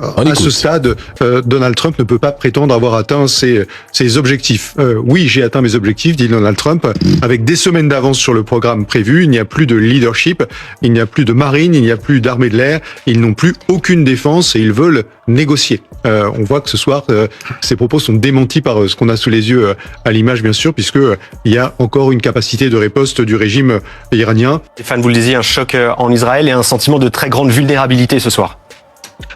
On À écoute. ce stade, Donald Trump ne peut pas prétendre avoir atteint ses objectifs. Oui, j'ai atteint mes objectifs, dit Donald Trump, avec des semaines d'avance sur le programme prévu. Il n'y a plus de leadership, il n'y a plus de marine, il n'y a plus d'armée de l'air. Ils n'ont plus aucune défense et ils veulent négocier. On voit que ce soir, ces propos sont démentis par ce qu'on a sous les yeux à l'image, bien sûr, puisque il y a encore une capacité de riposte du régime iranien. Stéphane, vous le disiez, un choc en Israël et un sentiment de très grande vulnérabilité ce soir.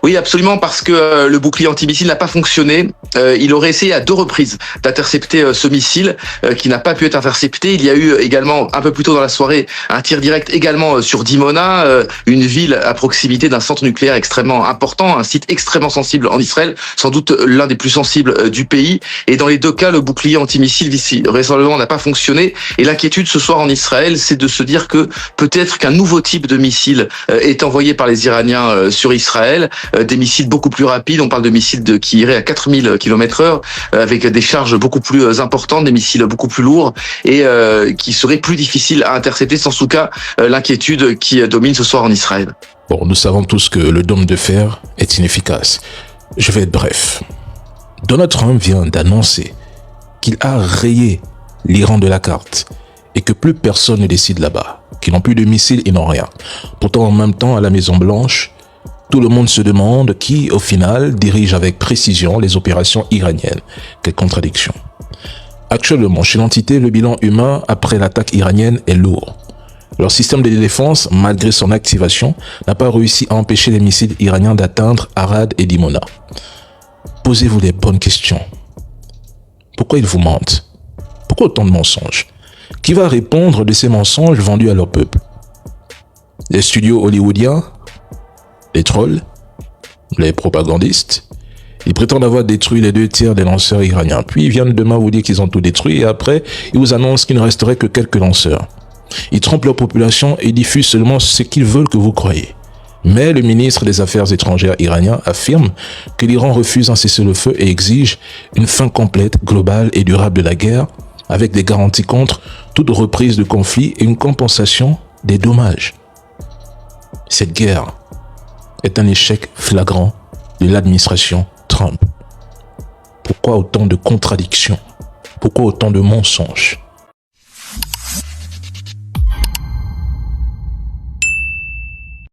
Oui, absolument, parce que le bouclier antimissile n'a pas fonctionné. Il aurait essayé à 2 reprises d'intercepter ce missile qui n'a pas pu être intercepté. Il y a eu également, un peu plus tôt dans la soirée, un tir direct également sur Dimona, une ville à proximité d'un centre nucléaire extrêmement important, un site extrêmement sensible en Israël, sans doute l'un des plus sensibles du pays. Et dans les 2 cas, le bouclier antimissile vraisemblablement n'a pas fonctionné. Et l'inquiétude ce soir en Israël, c'est de se dire que peut-être qu'un nouveau type de missile est envoyé par les Iraniens sur Israël. Des missiles beaucoup plus rapides, on parle de missiles qui iraient à 4000 km/h, avec des charges beaucoup plus importantes, des missiles beaucoup plus lourds, et qui seraient plus difficiles à intercepter, sans tout cas l'inquiétude qui domine ce soir en Israël. Bon, nous savons tous que le dôme de fer est inefficace. Je vais être bref. Donald Trump vient d'annoncer qu'il a rayé l'Iran de la carte et que plus personne ne décide là-bas, qu'ils n'ont plus de missiles, ils n'ont rien. Pourtant, en même temps, à la Maison-Blanche, tout le monde se demande qui, au final, dirige avec précision les opérations iraniennes. Quelle contradiction. Actuellement, chez l'entité, le bilan humain après l'attaque iranienne est lourd. Leur système de défense, malgré son activation, n'a pas réussi à empêcher les missiles iraniens d'atteindre Arad et Dimona. Posez-vous les bonnes questions. Pourquoi ils vous mentent? Pourquoi autant de mensonges? Qui va répondre de ces mensonges vendus à leur peuple? Les studios hollywoodiens? Les trolls, les propagandistes, ils prétendent avoir détruit les 2 tiers des lanceurs iraniens. Puis ils viennent demain vous dire qu'ils ont tout détruit et après, ils vous annoncent qu'il ne resterait que quelques lanceurs. Ils trompent leur population et diffusent seulement ce qu'ils veulent que vous croyez. Mais le ministre des Affaires étrangères iranien affirme que l'Iran refuse un cessez-le-feu et exige une fin complète, globale et durable de la guerre avec des garanties contre toute reprise de conflit et une compensation des dommages. Cette guerre est un échec flagrant de l'administration Trump. Pourquoi autant de contradictions? Pourquoi autant de mensonges?